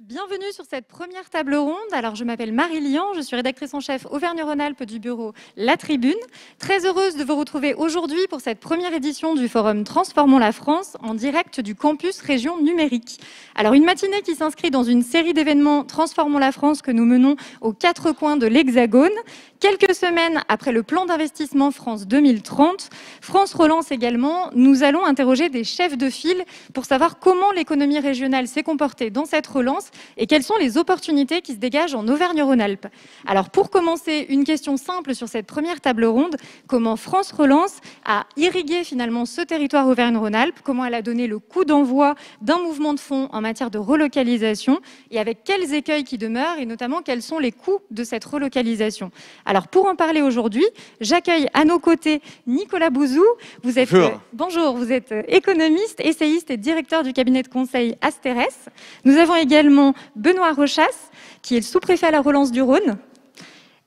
Bienvenue sur cette première table ronde. Alors, je m'appelle Marie Lian, je suis rédactrice en chef Auvergne-Rhône-Alpes du bureau La Tribune. Très heureuse de vous retrouver aujourd'hui pour cette première édition du forum Transformons la France en direct du campus Région Numérique. Alors, une matinée qui s'inscrit dans une série d'événements Transformons la France que nous menons aux quatre coins de l'Hexagone. Quelques semaines après le plan d'investissement France 2030, France Relance également, nous allons interroger des chefs de file pour savoir comment l'économie régionale s'est comportée dans cette relance et quelles sont les opportunités qui se dégagent en Auvergne-Rhône-Alpes. Alors pour commencer, une question simple sur cette première table ronde, comment France Relance a irrigué finalement ce territoire Auvergne-Rhône-Alpes, comment elle a donné le coup d'envoi d'un mouvement de fond en matière de relocalisation et avec quels écueils qui demeurent et notamment quels sont les coûts de cette relocalisation. Alors pour en parler aujourd'hui, j'accueille à nos côtés Nicolas Bouzou. Bonjour, vous êtes économiste, essayiste et directeur du cabinet de conseil Asterès. Nous avons également Benoît Rochas, qui est le sous-préfet à la relance du Rhône.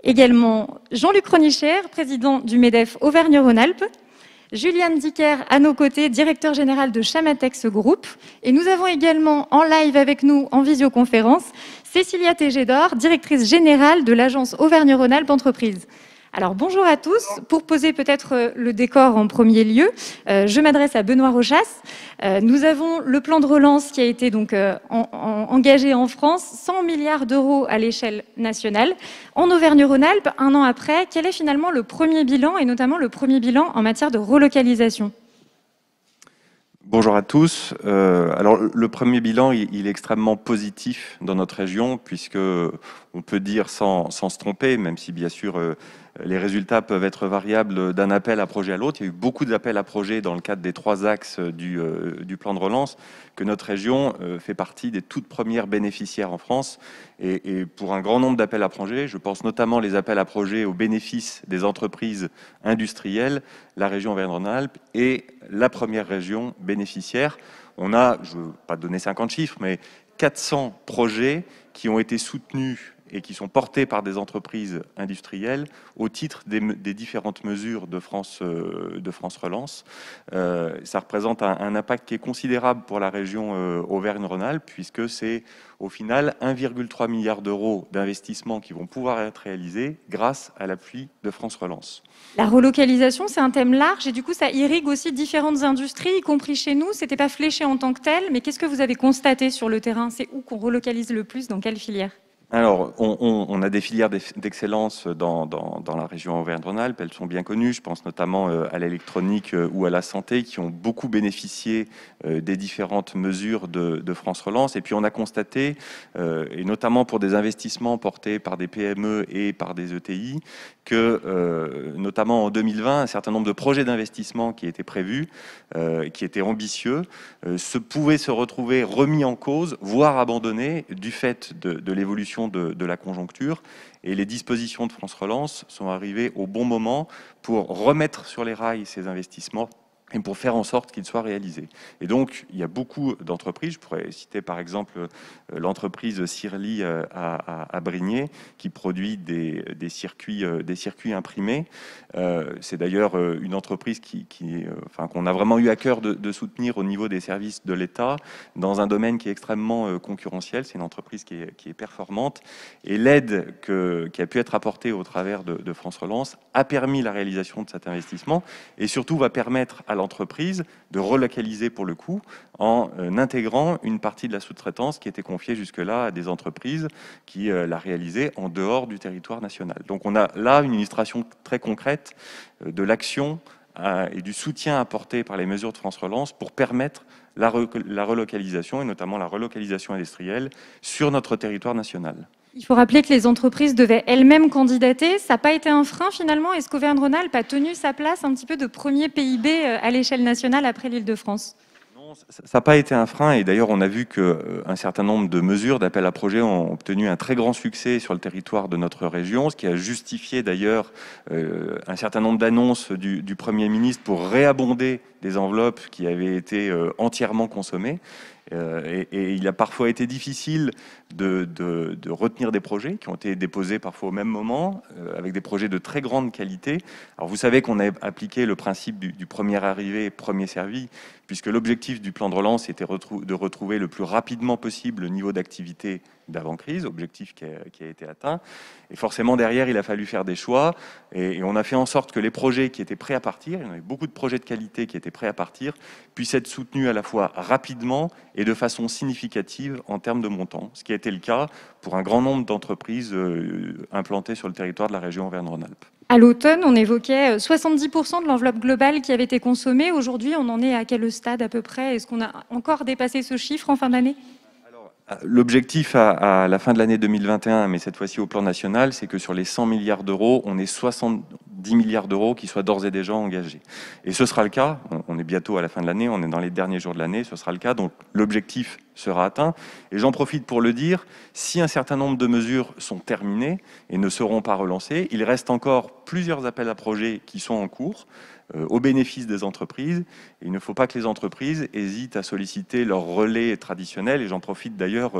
Également Jean-Luc Ronichère, président du MEDEF Auvergne-Rhône-Alpes. Juliane Dicker, à nos côtés, directeur général de Chamatex Group. Et nous avons également en live avec nous, en visioconférence, Cécilia Tégédor, directrice générale de l'agence Auvergne-Rhône-Alpes Entreprises. Alors bonjour à tous. Pour poser peut-être le décor en premier lieu, je m'adresse à Benoît Rochas. Nous avons le plan de relance qui a été donc engagé en France, 100 milliards d'euros à l'échelle nationale. En Auvergne-Rhône-Alpes, un an après, quel est finalement le premier bilan et notamment le premier bilan en matière de relocalisation ? Bonjour à tous. Alors le premier bilan, il est extrêmement positif dans notre région, puisque on peut dire sans se tromper, même si bien sûr les résultats peuvent être variables d'un appel à projet à l'autre. Il y a eu beaucoup d'appels à projet dans le cadre des 3 axes du plan de relance, que notre région fait partie des toutes premières bénéficiaires en France. Et pour un grand nombre d'appels à projets, je pense notamment les appels à projets au bénéfice des entreprises industrielles, la région Auvergne-Rhône-Alpes est la première région bénéficiaire. On a, je ne veux pas donner 50 chiffres, mais 400 projets qui ont été soutenus et qui sont portés par des entreprises industrielles au titre des différentes mesures de France Relance. Ça représente un impact qui est considérable pour la région Auvergne-Rhône-Alpes, puisque c'est au final 1,3 milliard d'euros d'investissements qui vont pouvoir être réalisés grâce à l'appui de France Relance. La relocalisation, c'est un thème large et du coup, ça irrigue aussi différentes industries, y compris chez nous. Ce n'était pas fléché en tant que tel, mais qu'est-ce que vous avez constaté sur le terrain ? C'est où qu'on relocalise le plus, dans quelle filière ? Alors, on a des filières d'excellence dans la région Auvergne-Rhône-Alpes. Elles sont bien connues. Je pense notamment à l'électronique ou à la santé, qui ont beaucoup bénéficié des différentes mesures de France Relance. Et puis, on a constaté, et notamment pour des investissements portés par des PME et par des ETI, que, notamment en 2020, un certain nombre de projets d'investissement qui étaient prévus, qui étaient ambitieux, pouvaient se retrouver remis en cause, voire abandonnés, du fait de l'évolution de la conjoncture, et les dispositions de France Relance sont arrivées au bon moment pour remettre sur les rails ces investissements et pour faire en sorte qu'ils soient réalisés. Et donc, il y a beaucoup d'entreprises, je pourrais citer par exemple l'entreprise Cirli à Brignais, qui produit des circuits imprimés. C'est d'ailleurs une entreprise qu'on a vraiment eu à cœur de soutenir au niveau des services de l'État, dans un domaine qui est extrêmement concurrentiel. C'est une entreprise qui est performante. Et l'aide qui a pu être apportée au travers de France Relance a permis la réalisation de cet investissement, et surtout va permettre à l'entreprise de relocaliser pour le coup en intégrant une partie de la sous-traitance qui était confiée jusque-là à des entreprises qui la réalisaient en dehors du territoire national. Donc on a là une illustration très concrète de l'action et du soutien apporté par les mesures de France Relance pour permettre la relocalisation, et notamment la relocalisation industrielle sur notre territoire national. Il faut rappeler que les entreprises devaient elles-mêmes candidater. Ça n'a pas été un frein finalement. Est-ce qu'Auvergne-Rhône-Alpes a tenu sa place un petit peu de premier PIB à l'échelle nationale après l'Île-de-France ? Non, ça n'a pas été un frein, et d'ailleurs on a vu qu'un certain nombre de mesures d'appel à projets ont obtenu un très grand succès sur le territoire de notre région, ce qui a justifié d'ailleurs un certain nombre d'annonces du Premier ministre pour réabonder des enveloppes qui avaient été entièrement consommées. Et il a parfois été difficile de retenir des projets qui ont été déposés parfois au même moment, avec des projets de très grande qualité. Alors vous savez qu'on a appliqué le principe du premier arrivé, premier servi, puisque l'objectif du plan de relance était de retrouver le plus rapidement possible le niveau d'activité d'avant-crise, objectif qui a été atteint. Et forcément, derrière, il a fallu faire des choix. Et on a fait en sorte que les projets qui étaient prêts à partir, il y en avait beaucoup de projets de qualité qui étaient prêts à partir, puissent être soutenus à la fois rapidement et de façon significative en termes de montant, ce qui a été le cas pour un grand nombre d'entreprises implantées sur le territoire de la région Auvergne-Rhône-Alpes. À l'automne, on évoquait 70% de l'enveloppe globale qui avait été consommée. Aujourd'hui, on en est à quel stade à peu près? Est-ce qu'on a encore dépassé ce chiffre en fin d'année? L'objectif à la fin de l'année 2021, mais cette fois-ci au plan national, c'est que sur les 100 milliards d'euros, on ait 70 milliards d'euros qui soient d'ores et déjà engagés. Et ce sera le cas, on est bientôt à la fin de l'année, on est dans les derniers jours de l'année, ce sera le cas, donc l'objectif sera atteint. Et j'en profite pour le dire, si un certain nombre de mesures sont terminées et ne seront pas relancées, il reste encore plusieurs appels à projets qui sont en cours, au bénéfice des entreprises. Et il ne faut pas que les entreprises hésitent à solliciter leur relais traditionnel. Et j'en profite d'ailleurs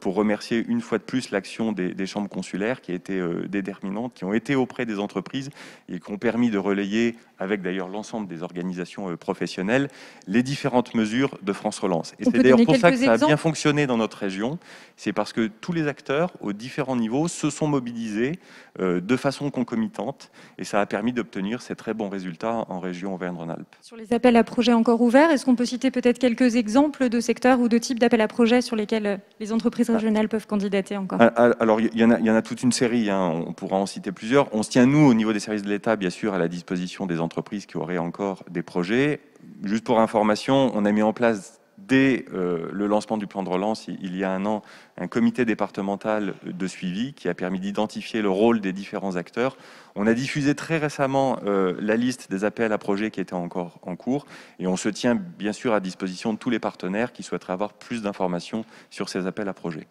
pour remercier une fois de plus l'action des chambres consulaires qui a été déterminante, qui ont été auprès des entreprises et qui ont permis de relayer, avec d'ailleurs l'ensemble des organisations professionnelles, les différentes mesures de France Relance. Et c'est d'ailleurs pour ça que ça a bien fonctionné dans notre région. C'est parce que tous les acteurs, aux différents niveaux, se sont mobilisés de façon concomitante. Et ça a permis d'obtenir ces très bons résultats en région Auvergne-Rhône-Alpes. Sur les appels à projets encore ouverts, est-ce qu'on peut citer peut-être quelques exemples de secteurs ou de types d'appels à projets sur lesquels les entreprises régionales peuvent candidater encore? Alors, il y en a toute une série, hein. On pourra en citer plusieurs. On se tient, nous, au niveau des services de l'État, bien sûr, à la disposition des entreprises qui auraient encore des projets. Juste pour information, on a mis en place dès le lancement du plan de relance, il y a un an, un comité départemental de suivi qui a permis d'identifier le rôle des différents acteurs. On a diffusé très récemment la liste des appels à projets qui étaient encore en cours et on se tient bien sûr à disposition de tous les partenaires qui souhaiteraient avoir plus d'informations sur ces appels à projets.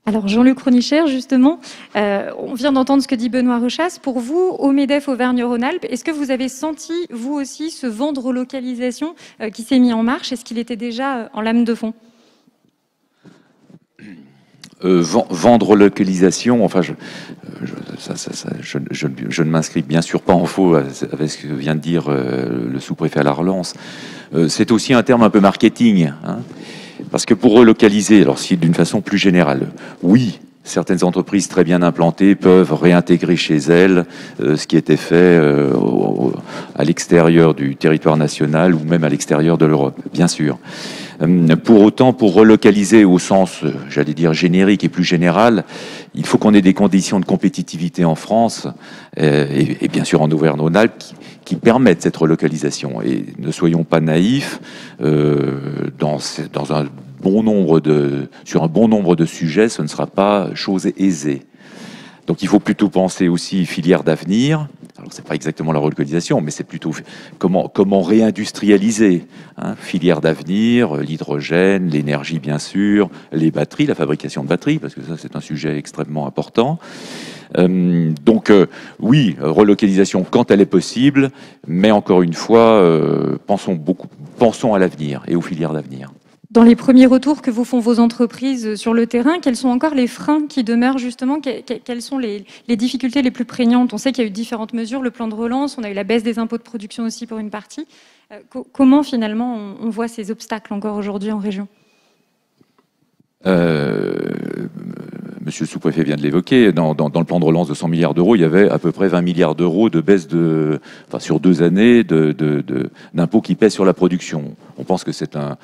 Alors Jean-Luc Ronichère, justement, on vient d'entendre ce que dit Benoît Rechasse. Pour vous, au MEDEF Auvergne-Rhône-Alpes, est-ce que vous avez senti, vous aussi, ce vent de relocalisation qui s'est mis en marche? Est-ce qu'il était déjà en lame de fond? Vent de relocalisation, enfin, je ne m'inscris bien sûr pas en faux avec ce que vient de dire le sous-préfet à la relance. C'est aussi un terme un peu marketing, hein. Parce que pour relocaliser, alors si d'une façon plus générale, oui, certaines entreprises très bien implantées peuvent réintégrer chez elles ce qui était fait à l'extérieur du territoire national ou même à l'extérieur de l'Europe, bien sûr. Pour autant, pour relocaliser au sens, j'allais dire, générique et plus général, il faut qu'on ait des conditions de compétitivité en France et bien sûr en Auvergne-Rhône-Alpes qui permettent cette relocalisation. Et ne soyons pas naïfs, sur un bon nombre de sujets, ce ne sera pas chose aisée. Donc il faut plutôt penser aussi filière d'avenir. Alors c'est pas exactement la relocalisation, mais c'est plutôt comment réindustrialiser, hein, filière d'avenir, l'hydrogène, l'énergie bien sûr, les batteries, la fabrication de batteries, parce que ça c'est un sujet extrêmement important. Oui, relocalisation quand elle est possible, mais encore une fois, pensons à l'avenir et aux filières d'avenir. Dans les premiers retours que vous font vos entreprises sur le terrain, quels sont encore les freins qui demeurent justement? Quelles sont les difficultés les plus prégnantes? On sait qu'il y a eu différentes mesures, le plan de relance, on a eu la baisse des impôts de production aussi pour une partie. Comment finalement on voit ces obstacles encore aujourd'hui en région? Monsieur le sous-préfet vient de l'évoquer, dans le plan de relance de 100 milliards d'euros, il y avait à peu près 20 milliards d'euros de baisse sur 2 années d'impôts qui pèsent sur la production. On pense que c'est un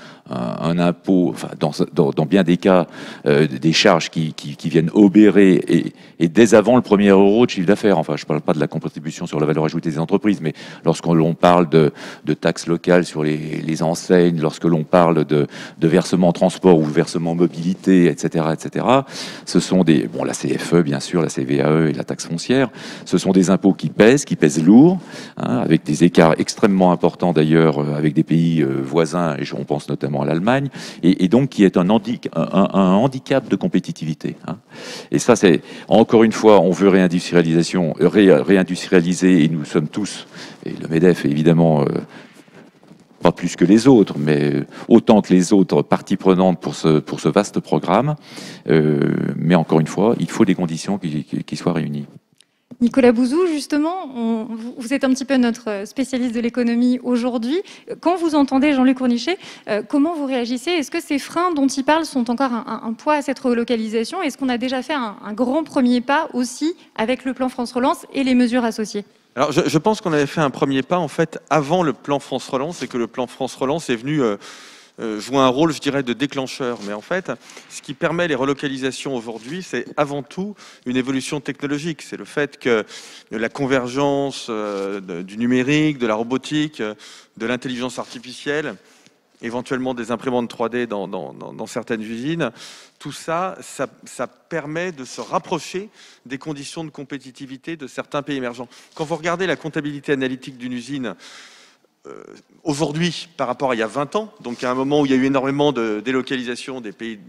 impôt, enfin, dans bien des cas, des charges qui viennent obérer et dès avant le premier euro de chiffre d'affaires. Enfin, je ne parle pas de la contribution sur la valeur ajoutée des entreprises, mais lorsque l'on parle de taxes locales sur les enseignes, lorsque l'on parle de versement transport ou versement mobilité, etc., ce sont la CFE, bien sûr, la CVAE et la taxe foncière, ce sont des impôts qui pèsent lourd, hein, avec des écarts extrêmement importants d'ailleurs avec des pays voisins, et on pense notamment à l'Allemagne, et donc qui est un handicap de compétitivité, hein. Et ça, c'est, encore une fois, on veut réindustrialiser, et nous sommes tous, et le MEDEF évidemment pas plus que les autres, mais autant que les autres parties prenantes pour ce vaste programme. Mais encore une fois, il faut des conditions qui soient réunies. Nicolas Bouzou, justement, vous êtes un petit peu notre spécialiste de l'économie aujourd'hui. Quand vous entendez Jean-Luc Cornichet, comment vous réagissez? Est-ce que ces freins dont il parle sont encore un poids à cette relocalisation? Est-ce qu'on a déjà fait un grand premier pas aussi avec le plan France Relance et les mesures associées? Alors, je pense qu'on avait fait un premier pas, en fait, avant le plan France Relance, et que le plan France Relance est venu jouer un rôle, je dirais, de déclencheur. Mais en fait, ce qui permet les relocalisations aujourd'hui, c'est avant tout une évolution technologique. C'est le fait que la convergence du numérique, de la robotique, de l'intelligence artificielle, éventuellement des imprimantes 3D dans certaines usines, tout ça, ça permet de se rapprocher des conditions de compétitivité de certains pays émergents. Quand vous regardez la comptabilité analytique d'une usine, aujourd'hui, par rapport à il y a 20 ans, donc à un moment où il y a eu énormément de délocalisation des pays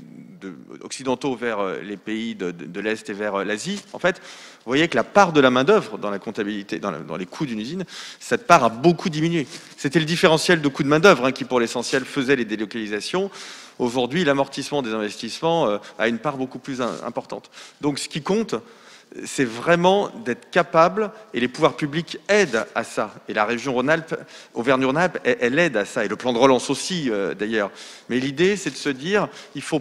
occidentaux vers les pays de l'Est et vers l'Asie, en fait, vous voyez que la part de la main-d'œuvre dans la comptabilité, dans les coûts d'une usine, cette part a beaucoup diminué. C'était le différentiel de coûts de main-d'œuvre qui, pour l'essentiel, faisait les délocalisations. Aujourd'hui, l'amortissement des investissements a une part beaucoup plus importante. Donc, ce qui compte, c'est vraiment d'être capable, et les pouvoirs publics aident à ça. Et la région Rhône-Alpes, Auvergne-Rhône-Alpes, elle aide à ça, et le plan de relance aussi, d'ailleurs. Mais l'idée, c'est de se dire, il faut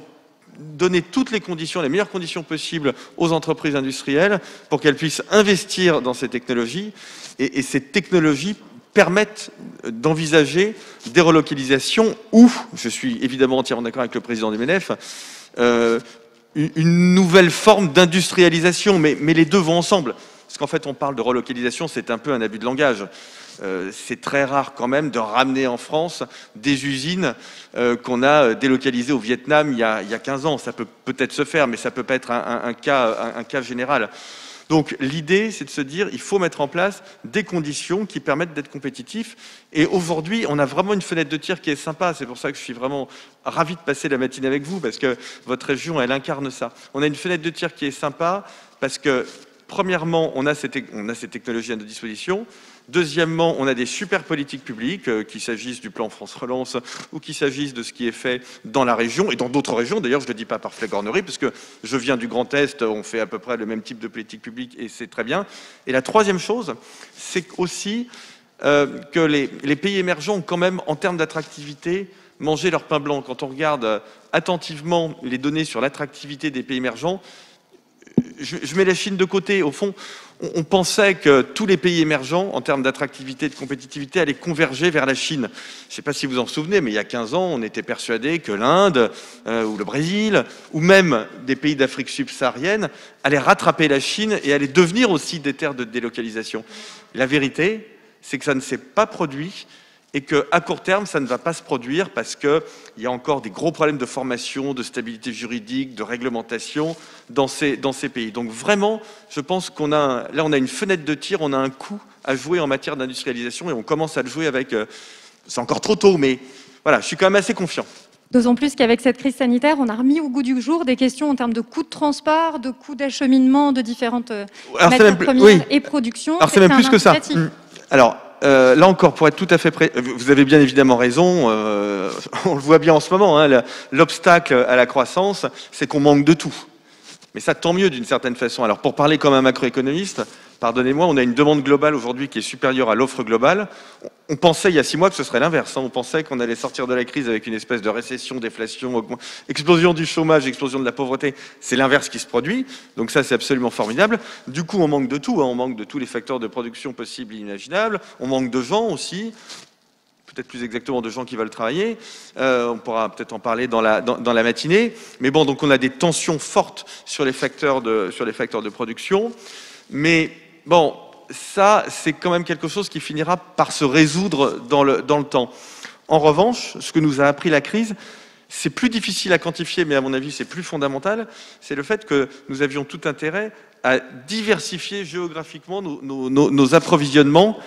donner toutes les conditions, les meilleures conditions possibles aux entreprises industrielles pour qu'elles puissent investir dans ces technologies, et ces technologies permettent d'envisager des relocalisations où, je suis évidemment entièrement d'accord avec le président du MEDEF, une nouvelle forme d'industrialisation, mais les deux vont ensemble. Parce qu'en fait, on parle de relocalisation, c'est un peu un abus de langage. C'est très rare quand même de ramener en France des usines qu'on a délocalisées au Vietnam il y a 15 ans. Ça peut peut-être se faire, mais ça peut pas être un cas général. Donc l'idée, c'est de se dire, il faut mettre en place des conditions qui permettent d'être compétitifs. Et aujourd'hui, on a vraiment une fenêtre de tir qui est sympa. C'est pour ça que je suis vraiment ravi de passer la matinée avec vous, parce que votre région, elle incarne ça. On a une fenêtre de tir qui est sympa, parce que premièrement, on a ces technologies à notre disposition. Deuxièmement, on a des super politiques publiques, qu'il s'agisse du plan France Relance ou qu'il s'agisse de ce qui est fait dans la région et dans d'autres régions. D'ailleurs, je ne le dis pas par flagornerie, parce que je viens du Grand Est, on fait à peu près le même type de politique publique et c'est très bien. Et la troisième chose, c'est aussi que les pays émergents ont quand même, en termes d'attractivité, mangé leur pain blanc. Quand on regarde attentivement les données sur l'attractivité des pays émergents, je mets la Chine de côté. Au fond, on pensait que tous les pays émergents, en termes d'attractivité et de compétitivité, allaient converger vers la Chine. Je ne sais pas si vous en souvenez, mais il y a 15 ans, on était persuadé que l'Inde, ou le Brésil, ou même des pays d'Afrique subsaharienne, allaient rattraper la Chine et allaient devenir aussi des terres de délocalisation. La vérité, c'est que ça ne s'est pas produit, et qu'à court terme, ça ne va pas se produire parce qu'il y a encore des gros problèmes de formation, de stabilité juridique, de réglementation dans ces pays. Donc vraiment, je pense qu'on a, là on a une fenêtre de tir, on a un coup à jouer en matière d'industrialisation et on commence à le jouer avec, c'est encore trop tôt, mais voilà, je suis quand même assez confiant. D'autant plus qu'avec cette crise sanitaire, on a remis au goût du jour des questions en termes de coûts de transport, de coûts d'acheminement de différentes matières premières et production. Alors c'est même plus que ça. Alors, là encore, pour être tout à fait près, vous avez bien évidemment raison, on le voit bien en ce moment, hein, l'obstacle à la croissance, c'est qu'on manque de tout. Mais ça, tant mieux d'une certaine façon. Alors pour parler comme un macroéconomiste, pardonnez-moi, on a une demande globale aujourd'hui qui est supérieure à l'offre globale. On pensait il y a 6 mois que ce serait l'inverse. Hein. On pensait qu'on allait sortir de la crise avec une espèce de récession, déflation, explosion du chômage, explosion de la pauvreté. C'est l'inverse qui se produit. Donc ça, c'est absolument formidable. Du coup, on manque de tout. Hein. On manque de tous les facteurs de production possibles et imaginables. On manque de gens aussi. Peut-être plus exactement de gens qui veulent travailler. On pourra peut-être en parler dans la matinée. Mais bon, donc on a des tensions fortes sur les facteurs de production. Mais bon, ça, c'est quand même quelque chose qui finira par se résoudre dans le temps. En revanche, ce que nous a appris la crise, c'est plus difficile à quantifier, mais à mon avis, c'est plus fondamental, c'est le fait que nous avions tout intérêt à diversifier géographiquement nos approvisionnements.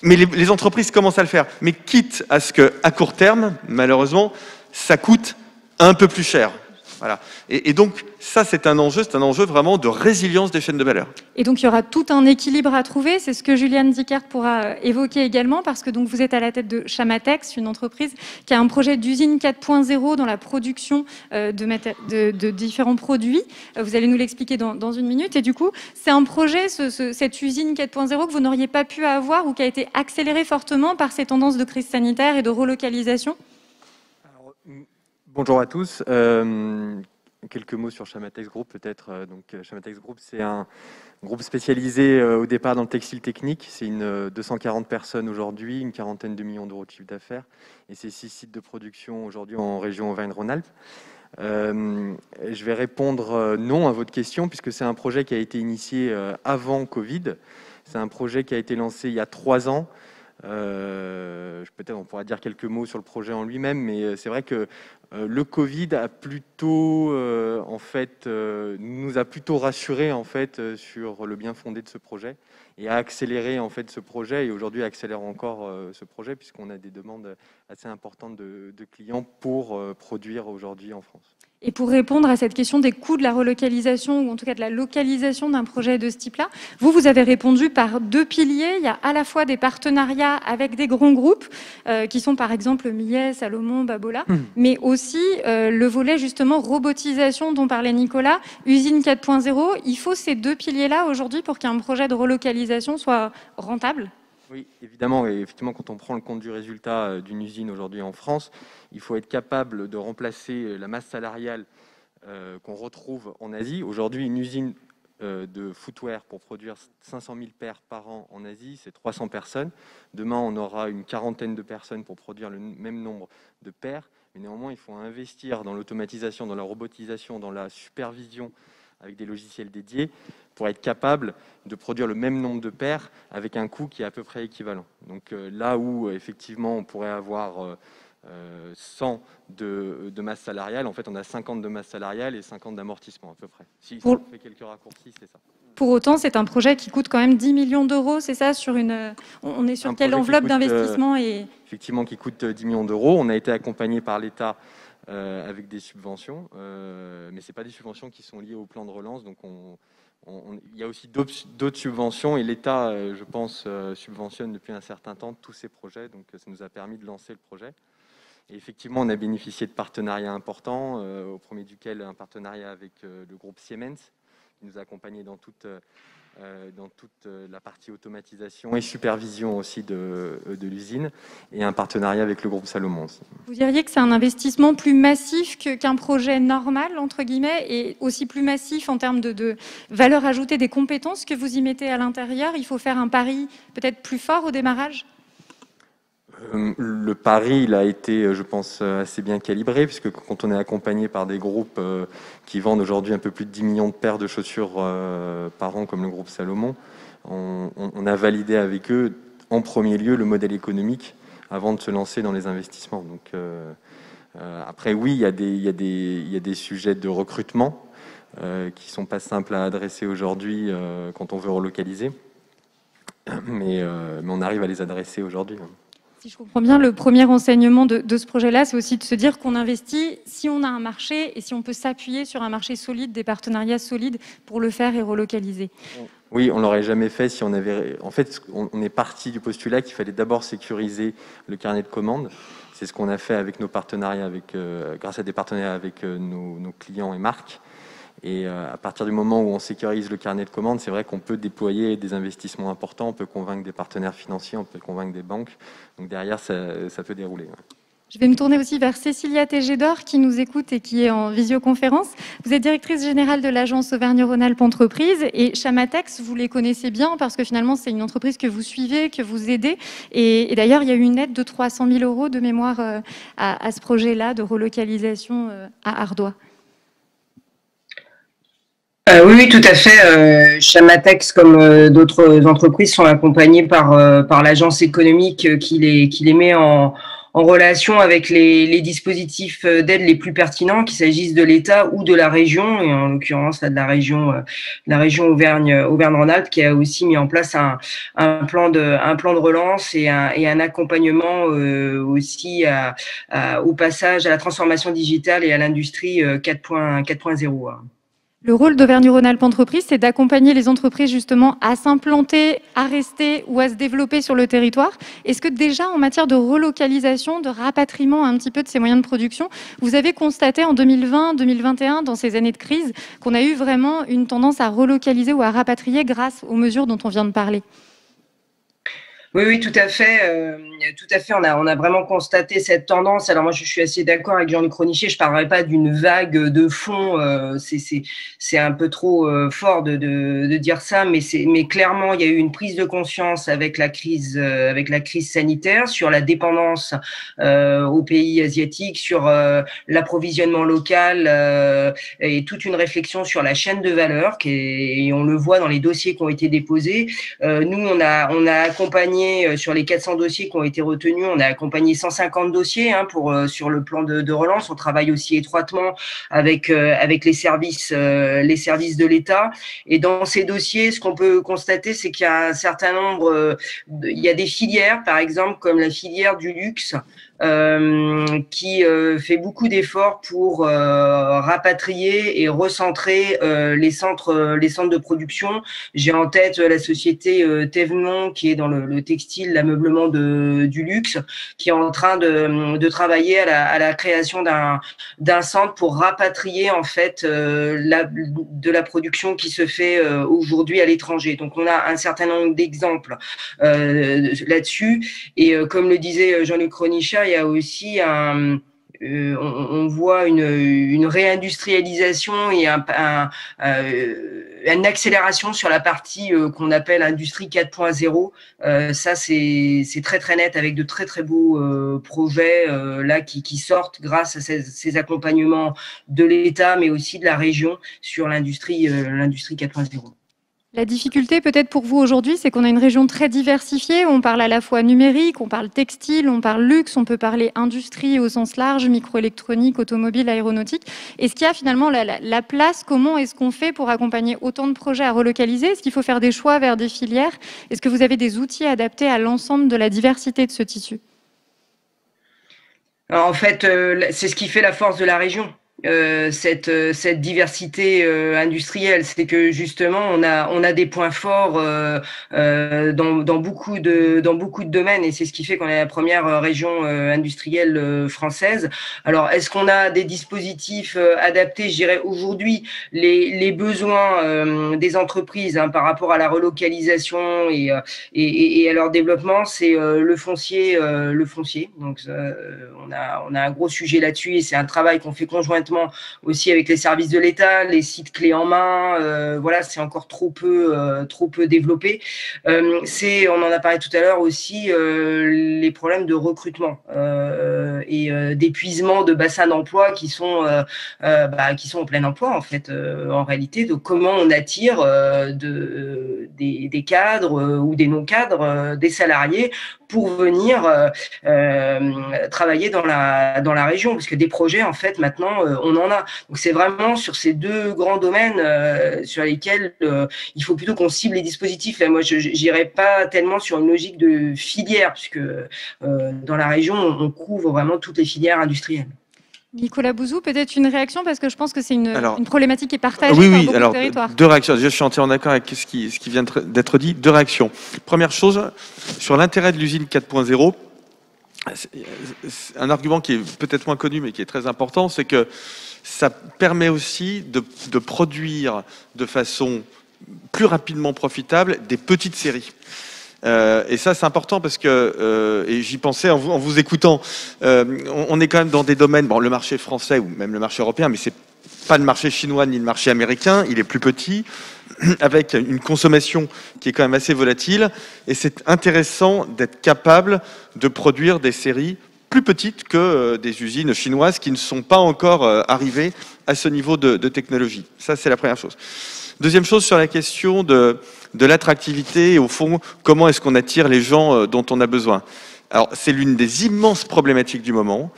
Mais les entreprises commencent à le faire. Mais quitte à ce qu'à court terme, malheureusement, ça coûte un peu plus cher. Voilà. Et donc, ça, c'est un enjeu vraiment de résilience des chaînes de valeur. Et donc, il y aura tout un équilibre à trouver. C'est ce que Juliane Dickert pourra évoquer également, parce que donc, vous êtes à la tête de Chamatex, une entreprise qui a un projet d'usine 4.0 dans la production de différents produits. Vous allez nous l'expliquer dans une minute. Et du coup, c'est un projet, cette usine 4.0, que vous n'auriez pas pu avoir ou qui a été accéléré fortement par ces tendances de crise sanitaire et de relocalisation? Bonjour à tous. Quelques mots sur Chamatex Group peut-être. Chamatex Group, c'est un groupe spécialisé au départ dans le textile technique. C'est 240 personnes aujourd'hui, une quarantaine de millions d'euros de chiffre d'affaires. Et c'est 6 sites de production aujourd'hui en région Auvergne-Rhône-Alpes. Je vais répondre non à votre question, puisque c'est un projet qui a été initié avant Covid. C'est un projet qui a été lancé il y a 3 ans. Peut-être on pourra dire quelques mots sur le projet en lui-même, mais c'est vrai que le Covid a plutôt, nous a plutôt rassurés en fait sur le bien fondé de ce projet et a accéléré en fait ce projet, et aujourd'hui accélère encore ce projet, puisqu'on a des demandes assez importantes de clients pour produire aujourd'hui en France. Et pour répondre à cette question des coûts de la relocalisation, ou en tout cas de la localisation d'un projet de ce type-là, vous avez répondu par 2 piliers. Il y a à la fois des partenariats avec des grands groupes, qui sont par exemple Millet, Salomon, Babola, mais aussi le volet justement robotisation dont parlait Nicolas, usine 4.0. Il faut ces 2 piliers-là aujourd'hui pour qu'un projet de relocalisation soit rentable? Oui, évidemment, et effectivement, quand on prend le compte du résultat d'une usine aujourd'hui en France, il faut être capable de remplacer la masse salariale qu'on retrouve en Asie. Aujourd'hui, une usine de footwear pour produire 500 000 paires par an en Asie, c'est 300 personnes. Demain, on aura une quarantaine de personnes pour produire le même nombre de paires. Mais néanmoins, il faut investir dans l'automatisation, dans la robotisation, dans la supervision avec des logiciels dédiés pour être capable de produire le même nombre de paires avec un coût qui est à peu près équivalent. Donc là où effectivement on pourrait avoir 100 de masse salariale, en fait on a 50 de masse salariale et 50 d'amortissement à peu près. Si on fait quelques raccourcis, c'est ça. Pour autant, c'est un projet qui coûte quand même 10 millions d'euros, c'est ça, on est sur quelle enveloppe d'investissement Effectivement, qui coûte 10 millions d'euros. On a été accompagné par l'État avec des subventions, mais ce n'est pas des subventions qui sont liées au plan de relance. Donc il y a aussi d'autres subventions, et l'État, je pense, subventionne depuis un certain temps tous ces projets. Donc ça nous a permis de lancer le projet. Et effectivement, on a bénéficié de partenariats importants, au premier duquel un partenariat avec le groupe Siemens, qui nous a accompagnés dans toute la partie automatisation et supervision aussi de l'usine, et un partenariat avec le groupe Salomon aussi. Vous diriez que c'est un investissement plus massif qu'un projet normal, entre guillemets, et aussi plus massif en termes de valeur ajoutée des compétences que vous y mettez à l'intérieur? Il faut faire un pari peut-être plus fort au démarrage? Le pari, il a été, je pense, assez bien calibré, puisque quand on est accompagné par des groupes qui vendent aujourd'hui un peu plus de 10 millions de paires de chaussures par an, comme le groupe Salomon, on a validé avec eux, en premier lieu, le modèle économique avant de se lancer dans les investissements. Donc, après, oui, il y a des sujets de recrutement qui ne sont pas simples à adresser aujourd'hui quand on veut relocaliser, mais on arrive à les adresser aujourd'hui. Si je comprends bien, le premier enseignement de ce projet-là, c'est aussi de se dire qu'on investit si on a un marché et si on peut s'appuyer sur un marché solide, des partenariats solides pour le faire et relocaliser. Oui, on l'aurait jamais fait si on avait... En fait, on est parti du postulat qu'il fallait d'abord sécuriser le carnet de commandes. C'est ce qu'on a fait avec nos partenariats, grâce à des partenariats avec nos clients et marques. Et à partir du moment où on sécurise le carnet de commandes, c'est vrai qu'on peut déployer des investissements importants, on peut convaincre des partenaires financiers, on peut convaincre des banques. Donc derrière, ça peut dérouler. Ouais. Je vais me tourner aussi vers Cécilia Tégédor qui nous écoute et qui est en visioconférence. Vous êtes directrice générale de l'agence Auvergne-Rhône-Alpes Entreprises, et Chamatex, vous les connaissez bien parce que finalement c'est une entreprise que vous suivez, que vous aidez. Et d'ailleurs, il y a eu une aide de 300 000 € de mémoire à ce projet-là de relocalisation à Ardoix. Oui, tout à fait. Chamatex, comme d'autres entreprises, sont accompagnées par l'agence économique qui les met en en relation avec les dispositifs d'aide les plus pertinents, qu'il s'agisse de l'État ou de la région, et en l'occurrence de la région Auvergne-Rhône-Alpes, qui a aussi mis en place un plan de relance et un accompagnement aussi au passage à la transformation digitale et à l'industrie 4.0. Le rôle d'Auvergne-Rhône-Alpes Entreprises, c'est d'accompagner les entreprises justement à s'implanter, à rester ou à se développer sur le territoire. Est-ce que déjà en matière de relocalisation, de rapatriement un petit peu de ces moyens de production, vous avez constaté en 2020, 2021, dans ces années de crise, qu'on a eu vraiment une tendance à relocaliser ou à rapatrier grâce aux mesures dont on vient de parler ? Oui, tout à fait. On a vraiment constaté cette tendance. Alors moi, je suis assez d'accord avec Jean-Luc Ronichier. Je parlerai pas d'une vague de fond. C'est un peu trop fort de dire ça, mais clairement, il y a eu une prise de conscience avec la crise sanitaire sur la dépendance aux pays asiatiques, sur l'approvisionnement local et toute une réflexion sur la chaîne de valeur. Et on le voit dans les dossiers qui ont été déposés. Nous, on a accompagné sur les 400 dossiers qui ont été retenus, on a accompagné 150 dossiers sur le plan de relance. On travaille aussi étroitement avec les services de l'État. Et dans ces dossiers, ce qu'on peut constater, c'est qu'il y a un certain nombre, il y a des filières, par exemple, comme la filière du luxe, qui fait beaucoup d'efforts pour rapatrier et recentrer les centres de production. J'ai en tête la société Thévenon, qui est dans le textile, l'ameublement du luxe, qui est en train de travailler à la création d'un centre pour rapatrier en fait de la production qui se fait aujourd'hui à l'étranger. Donc on a un certain nombre d'exemples là-dessus. Et comme le disait Jean-Luc Ronichier, il y a aussi on voit une réindustrialisation et une accélération sur la partie qu'on appelle industrie 4.0. Ça, c'est très très net avec de très très beaux projets là qui sortent grâce à ces accompagnements de l'État, mais aussi de la région sur l'industrie 4.0. La difficulté peut-être pour vous aujourd'hui, c'est qu'on a une région très diversifiée. On parle à la fois numérique, on parle textile, on parle luxe, on peut parler industrie au sens large, microélectronique, automobile, aéronautique. Est-ce qu'il y a finalement la place? Comment est-ce qu'on fait pour accompagner autant de projets à relocaliser? Est-ce qu'il faut faire des choix vers des filières? Est-ce que vous avez des outils adaptés à l'ensemble de la diversité de ce tissu? Alors, en fait, c'est ce qui fait la force de la région. Cette diversité industrielle, c'est que justement on a des points forts dans beaucoup de domaines, et c'est ce qui fait qu'on est la première région industrielle française. Alors est-ce qu'on a des dispositifs adaptés? Je dirais aujourd'hui les besoins des entreprises par rapport à la relocalisation et à leur développement, c'est le foncier. Donc on a un gros sujet là-dessus, et c'est un travail qu'on fait conjointement aussi avec les services de l'État, les sites clés en main. Voilà, c'est encore trop peu développé. On en a parlé tout à l'heure aussi, les problèmes de recrutement et d'épuisement de bassins d'emploi qui sont en plein emploi en fait. En réalité, de comment on attire des cadres ou des non-cadres, des salariés pour venir travailler dans la région, parce que des projets en fait maintenant on en a. Donc c'est vraiment sur ces deux grands domaines sur lesquels il faut plutôt qu'on cible les dispositifs. Là, moi je n'irai pas tellement sur une logique de filière, puisque dans la région on couvre vraiment toutes les filières industrielles. Nicolas Bouzou, peut-être une réaction, parce que je pense que c'est une problématique qui est partagée par beaucoup de territoires. Deux réactions. Je suis entièrement d'accord avec ce qui vient d'être dit. Deux réactions. Première chose, sur l'intérêt de l'usine 4.0, un argument qui est peut-être moins connu, mais qui est très important, c'est que ça permet aussi de produire de façon plus rapidement profitable des petites séries. Et ça, c'est important parce que, et j'y pensais en vous écoutant, on est quand même dans des domaines, le marché français ou même le marché européen, mais c'est pas le marché chinois ni le marché américain, il est plus petit, avec une consommation qui est quand même assez volatile, et c'est intéressant d'être capable de produire des séries plus petites que des usines chinoises qui ne sont pas encore arrivées à ce niveau de technologie. Ça, c'est la première chose. Deuxième chose, sur la question de l'attractivité, et au fond, comment est-ce qu'on attire les gens dont on a besoin. Alors, c'est l'une des immenses problématiques du moment.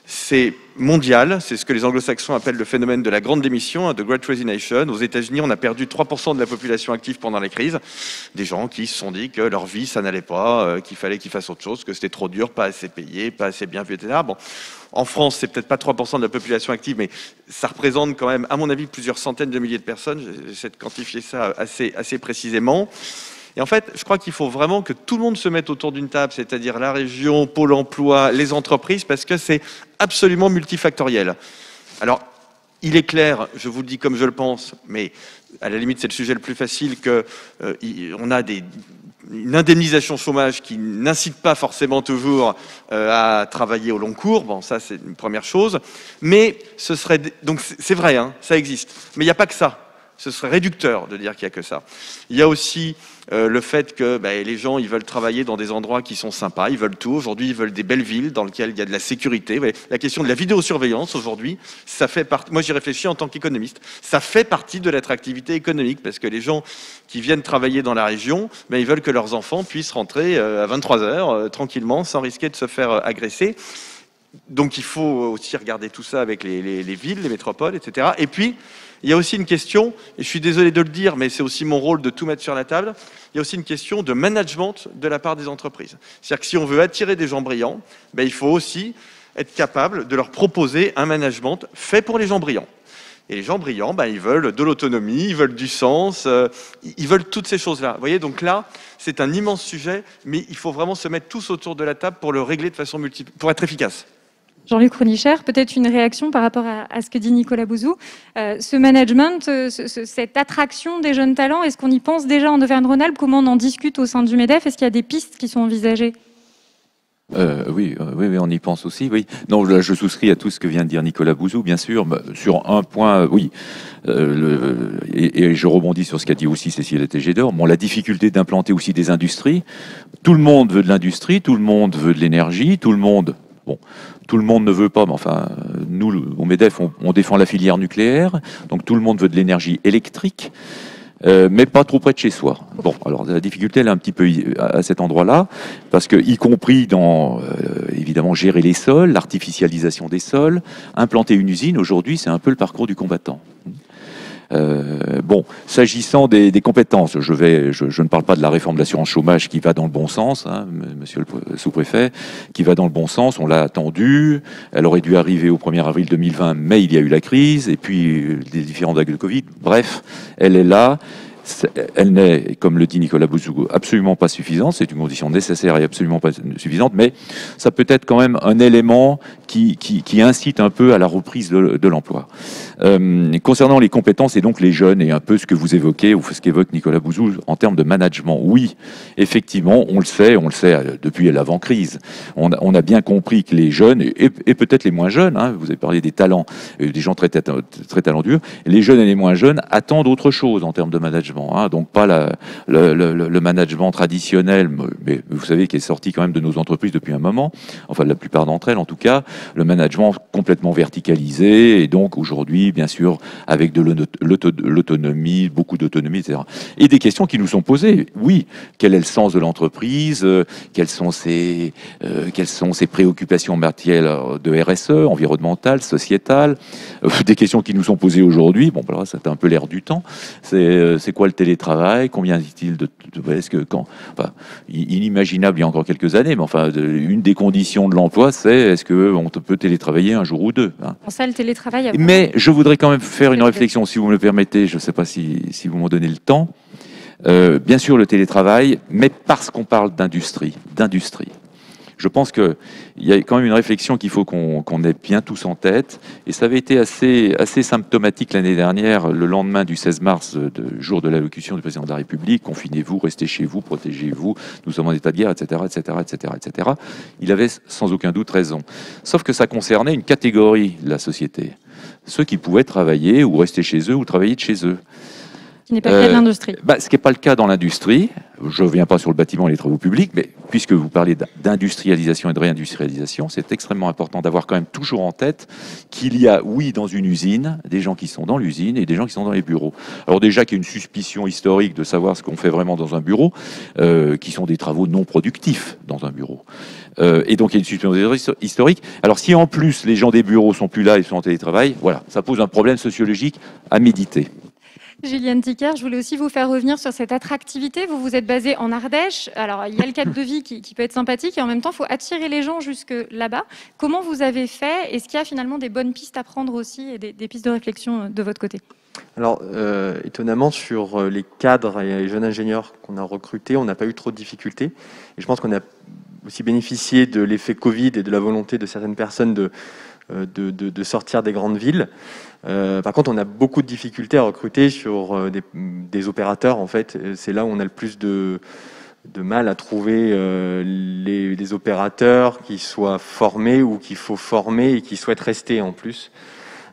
C'est mondial, c'est ce que les anglo-saxons appellent le phénomène de la grande démission, de Great Resignation. Aux États-Unis, on a perdu 3% de la population active pendant la crise. Des gens qui se sont dit que leur vie, ça n'allait pas, qu'il fallait qu'ils fassent autre chose, que c'était trop dur, pas assez payé, pas assez bien vu, etc. Bon, en France, c'est peut-être pas 3% de la population active, mais ça représente quand même, à mon avis, plusieurs centaines de milliers de personnes. J'essaie de quantifier ça assez précisément. Et en fait, je crois qu'il faut vraiment que tout le monde se mette autour d'une table, c'est-à-dire la région, Pôle emploi, les entreprises, parce que c'est absolument multifactoriel. Alors, il est clair, je vous le dis comme je le pense, mais à la limite, c'est le sujet le plus facile, qu'on a une indemnisation chômage qui n'incite pas forcément toujours à travailler au long cours. Bon, ça, c'est une première chose. Mais ce serait... Donc, c'est vrai, hein, ça existe. Mais il n'y a pas que ça. Ce serait réducteur de dire qu'il n'y a que ça. Il y a aussi le fait que les gens, ils veulent travailler dans des endroits qui sont sympas, ils veulent tout. Aujourd'hui, ils veulent des belles villes dans lesquelles il y a de la sécurité. La question de la vidéosurveillance, aujourd'hui, ça fait partie... Moi, j'y réfléchis en tant qu'économiste. Ça fait partie de l'attractivité économique, parce que les gens qui viennent travailler dans la région, ils veulent que leurs enfants puissent rentrer à 23h, tranquillement, sans risquer de se faire agresser. Donc, il faut aussi regarder tout ça avec les villes, les métropoles, etc. Et puis, il y a aussi une question, et je suis désolé de le dire, mais c'est aussi mon rôle de tout mettre sur la table, il y a aussi une question de management de la part des entreprises. C'est-à-dire que si on veut attirer des gens brillants, il faut aussi être capable de leur proposer un management fait pour les gens brillants. Et les gens brillants, ils veulent de l'autonomie, ils veulent du sens, ils veulent toutes ces choses-là. Vous voyez, donc là, c'est un immense sujet, mais il faut vraiment se mettre tous autour de la table pour le régler de façon multiple, pour être efficace. Jean-Luc Ronicher, peut-être une réaction par rapport à ce que dit Nicolas Bouzou. Ce management, cette attraction des jeunes talents, est-ce qu'on y pense déjà en Auvergne-Rhône-Alpes? Comment on en discute au sein du MEDEF? Est-ce qu'il y a des pistes qui sont envisagées? Oui, on y pense aussi. Oui. Non, là, je souscris à tout ce que vient de dire Nicolas Bouzou, bien sûr. Sur un point, oui. Et je rebondis sur ce qu'a dit aussi Cécile Tégédor. Bon, la difficulté d'implanter aussi des industries. Tout le monde veut de l'industrie, tout le monde veut de l'énergie, tout le monde ne veut pas, mais enfin, nous, au MEDEF, on défend la filière nucléaire, donc tout le monde veut de l'énergie électrique, mais pas trop près de chez soi. Bon, alors la difficulté, elle est un petit peu à cet endroit-là, parce que, y compris dans, évidemment, gérer les sols, l'artificialisation des sols, implanter une usine, aujourd'hui, c'est un peu le parcours du combattant. S'agissant des compétences, je ne parle pas de la réforme de l'assurance chômage qui va dans le bon sens, hein, monsieur le sous-préfet, qui va dans le bon sens, on l'a attendue, elle aurait dû arriver au 1er avril 2020, mais il y a eu la crise, et puis des différentes vagues de Covid, bref, elle est là. Elle n'est, comme le dit Nicolas Bouzou, absolument pas suffisante. C'est une condition nécessaire et absolument pas suffisante, mais ça peut être quand même un élément qui incite un peu à la reprise de l'emploi. Concernant les compétences et donc les jeunes et un peu ce que vous évoquez ou ce qu'évoque Nicolas Bouzou en termes de management, oui, effectivement, on le sait depuis l'avant-crise. On a bien compris que les jeunes et peut-être les moins jeunes, hein, vous avez parlé des talents, des gens très talentueux, les jeunes et les moins jeunes attendent autre chose en termes de management. Donc pas le management traditionnel, mais vous savez, qui est sorti quand même de nos entreprises depuis un moment, enfin la plupart d'entre elles en tout cas, le management complètement verticalisé, et donc aujourd'hui, bien sûr, avec de l'autonomie, beaucoup d'autonomie, etc. Et des questions qui nous sont posées. Oui, quel est le sens de l'entreprise? Quelles sont ses préoccupations en matière de RSE, environnementale, sociétale? Des questions qui nous sont posées aujourd'hui. Bon, voilà, ça a un peu l'air du temps. C'est quoi le télétravail? Combien est-il inimaginable il y a encore quelques années, mais enfin, une des conditions de l'emploi, c'est est-ce qu'on peut télétravailler un jour ou deux, hein. Ça, le télétravail. Mais je voudrais quand même faire une réflexion, si vous me le permettez. Je ne sais pas si vous m'en donnez le temps. Bien sûr, le télétravail, mais parce qu'on parle d'industrie. Je pense qu'il y a quand même une réflexion qu'il faut qu'on ait bien tous en tête. Et ça avait été assez symptomatique l'année dernière, le lendemain du 16 mars, jour de l'allocution du président de la République. Confinez-vous, restez chez vous, protégez-vous, nous sommes en état de guerre, etc., etc., etc., etc. Il avait sans aucun doute raison. Sauf que ça concernait une catégorie de la société. Ceux qui pouvaient travailler ou rester chez eux ou travailler de chez eux. Ce n'est pas le cas de l'industrie. Ce qui n'est pas le cas dans l'industrie. Je ne reviens pas sur le bâtiment et les travaux publics, mais puisque vous parlez d'industrialisation et de réindustrialisation, c'est extrêmement important d'avoir quand même toujours en tête qu'il y a, oui, dans une usine, des gens qui sont dans l'usine et des gens qui sont dans les bureaux. Alors déjà qu'il y a une suspicion historique de savoir ce qu'on fait vraiment dans un bureau, qui sont des travaux non productifs dans un bureau. Et donc il y a une suspicion historique. Alors si en plus les gens des bureaux sont plus là et sont en télétravail, voilà, ça pose un problème sociologique à méditer. Juliane Ticker, je voulais aussi vous faire revenir sur cette attractivité. Vous vous êtes basé en Ardèche. Alors, il y a le cadre de vie qui peut être sympathique et en même temps, il faut attirer les gens jusque là-bas. Comment vous avez fait? Est-ce qu'il y a finalement des bonnes pistes à prendre aussi et des pistes de réflexion de votre côté? Alors, étonnamment, sur les cadres et les jeunes ingénieurs qu'on a recrutés, on n'a pas eu trop de difficultés. Et je pense qu'on a aussi bénéficié de l'effet Covid et de la volonté de certaines personnes de sortir des grandes villes. Par contre, on a beaucoup de difficultés à recruter sur des opérateurs. En fait, c'est là où on a le plus de mal à trouver les opérateurs qui soient formés ou qu'il faut former et qui souhaitent rester en plus.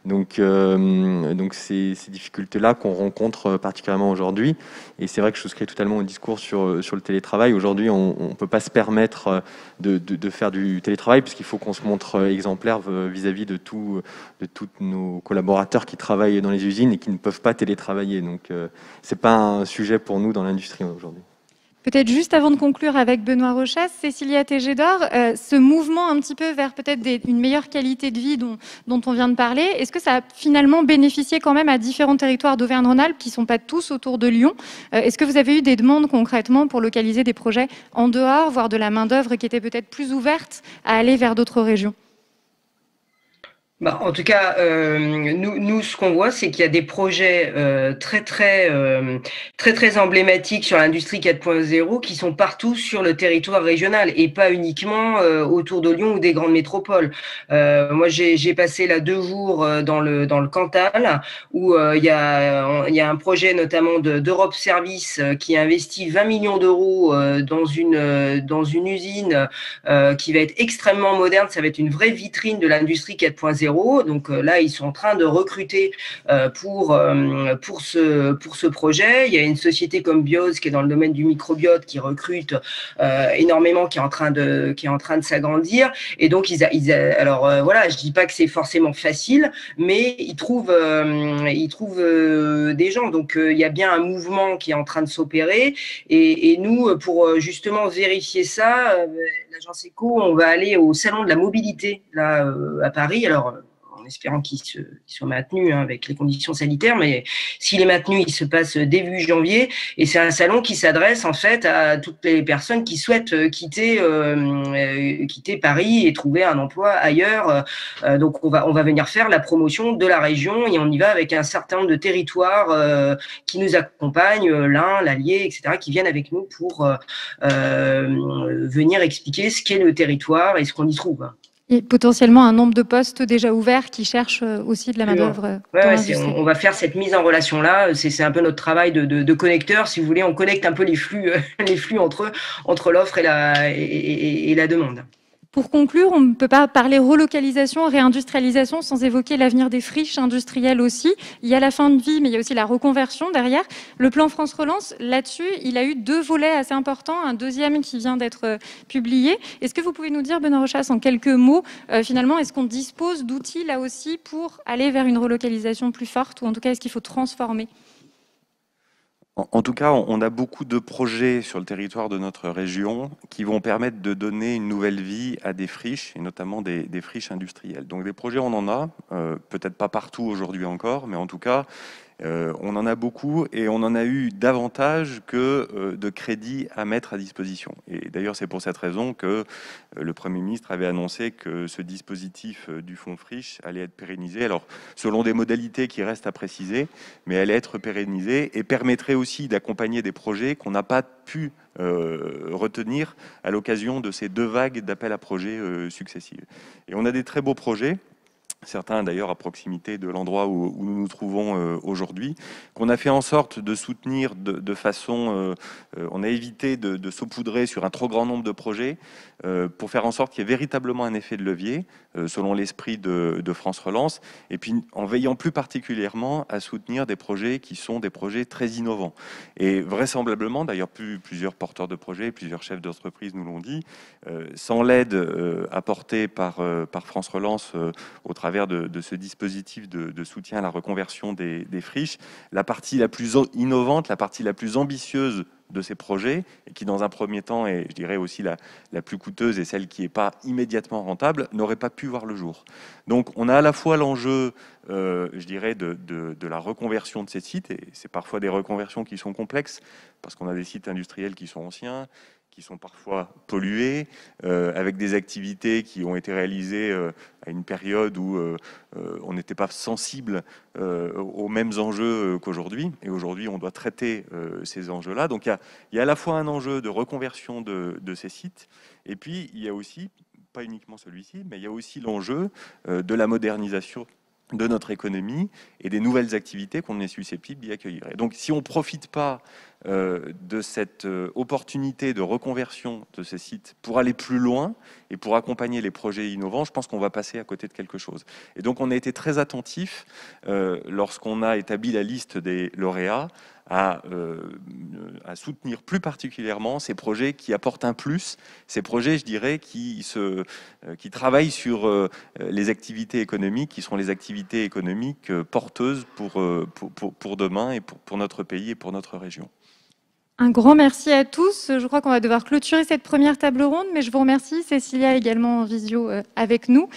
Donc ces difficultés-là qu'on rencontre particulièrement aujourd'hui. Et c'est vrai que je souscris totalement au discours sur le télétravail. Aujourd'hui, on ne peut pas se permettre de faire du télétravail puisqu'il faut qu'on se montre exemplaire vis-à-vis de tous nos collaborateurs qui travaillent dans les usines et qui ne peuvent pas télétravailler. Donc ce n'est pas un sujet pour nous dans l'industrie aujourd'hui. Peut-être juste avant de conclure avec Benoît Rochas, Cécilia Tégédor, ce mouvement un petit peu vers peut-être une meilleure qualité de vie dont on vient de parler, est-ce que ça a finalement bénéficié quand même à différents territoires d'Auvergne-Rhône-Alpes qui ne sont pas tous autour de Lyon? Est-ce que vous avez eu des demandes concrètement pour localiser des projets en dehors, voire de la main-d'œuvre qui était peut-être plus ouverte à aller vers d'autres régions? En tout cas, nous, ce qu'on voit, c'est qu'il y a des projets très emblématiques sur l'industrie 4.0 qui sont partout sur le territoire régional et pas uniquement autour de Lyon ou des grandes métropoles. Moi, j'ai passé là 2 jours dans le Cantal où il y a un projet notamment d'Europe Service qui investit 20 millions d'euros dans une usine qui va être extrêmement moderne. Ça va être une vraie vitrine de l'industrie 4.0. Donc là, ils sont en train de recruter pour ce projet. Il y a une société comme Bioz qui est dans le domaine du microbiote qui recrute énormément, qui est en train de s'agrandir. Et donc voilà, je dis pas que c'est forcément facile, mais ils trouvent des gens. Donc il y a bien un mouvement qui est en train de s'opérer. Et nous, pour justement vérifier ça, l'agence Eco, on va aller au salon de la mobilité là à Paris. Alors en espérant qu'il soit maintenu avec les conditions sanitaires, mais s'il est maintenu, il se passe début janvier, et c'est un salon qui s'adresse en fait à toutes les personnes qui souhaitent quitter Paris et trouver un emploi ailleurs. Donc on va venir faire la promotion de la région et on y va avec un certain nombre de territoires qui nous accompagnent, l'Ain, l'Allier, etc., qui viennent avec nous pour venir expliquer ce qu'est le territoire et ce qu'on y trouve. Et potentiellement un nombre de postes déjà ouverts qui cherchent aussi de la main-d'œuvre. On va faire cette mise en relation-là. C'est un peu notre travail de connecteur. Si vous voulez, on connecte un peu les flux entre l'offre et la demande. Pour conclure, on ne peut pas parler relocalisation, réindustrialisation sans évoquer l'avenir des friches industrielles aussi. Il y a la fin de vie, mais il y a aussi la reconversion derrière. Le plan France Relance, là-dessus, il a eu 2 volets assez importants, un deuxième qui vient d'être publié. Est-ce que vous pouvez nous dire, Benoît Rochas, en quelques mots, finalement, est-ce qu'on dispose d'outils là aussi pour aller vers une relocalisation plus forte, ou en tout cas, est-ce qu'il faut transformer ? En tout cas, on a beaucoup de projets sur le territoire de notre région qui vont permettre de donner une nouvelle vie à des friches, et notamment des friches industrielles. Donc des projets, on en a, peut-être pas partout aujourd'hui encore, mais en tout cas, on en a beaucoup et on en a eu davantage que de crédits à mettre à disposition. Et d'ailleurs, c'est pour cette raison que le Premier ministre avait annoncé que ce dispositif du fonds friche allait être pérennisé. Alors, selon des modalités qui restent à préciser, mais allait être pérennisé et permettrait aussi d'accompagner des projets qu'on n'a pas pu retenir à l'occasion de ces 2 vagues d'appels à projets successives. Et on a des très beaux projets. certains d'ailleurs à proximité de l'endroit où nous nous trouvons aujourd'hui, qu'on a fait en sorte de soutenir de façon... on a évité de saupoudrer sur un trop grand nombre de projets pour faire en sorte qu'il y ait véritablement un effet de levier, selon l'esprit de France Relance, et puis en veillant plus particulièrement à soutenir des projets qui sont des projets très innovants. Et vraisemblablement, d'ailleurs plusieurs porteurs de projets, plusieurs chefs d'entreprise nous l'ont dit, sans l'aide apportée par France Relance au travers de ce dispositif de soutien à la reconversion des friches, la partie la plus innovante, la partie la plus ambitieuse de ces projets, et qui dans un premier temps est, je dirais aussi la plus coûteuse et celle qui n'est pas immédiatement rentable, n'aurait pas pu voir le jour. Donc on a à la fois l'enjeu, je dirais, de la reconversion de ces sites, et c'est parfois des reconversions qui sont complexes, parce qu'on a des sites industriels qui sont anciens, qui sont parfois pollués, avec des activités qui ont été réalisées à une période où on n'était pas sensible aux mêmes enjeux qu'aujourd'hui. Et aujourd'hui, on doit traiter ces enjeux-là. Donc il y a à la fois un enjeu de reconversion de ces sites, et puis il y a aussi, pas uniquement celui-ci, mais il y a aussi l'enjeu de la modernisation de notre économie et des nouvelles activités qu'on est susceptible d'y accueillir. Et donc si on ne profite pas de cette opportunité de reconversion de ces sites pour aller plus loin et pour accompagner les projets innovants, je pense qu'on va passer à côté de quelque chose. Et donc on a été très attentif lorsqu'on a établi la liste des lauréats à soutenir plus particulièrement ces projets qui apportent un plus, ces projets, je dirais, qui travaillent sur les activités économiques, qui seront les activités économiques porteuses pour demain et pour notre pays et pour notre région. Un grand merci à tous. Je crois qu'on va devoir clôturer cette première table ronde, mais je vous remercie. Cécilia également en visio avec nous.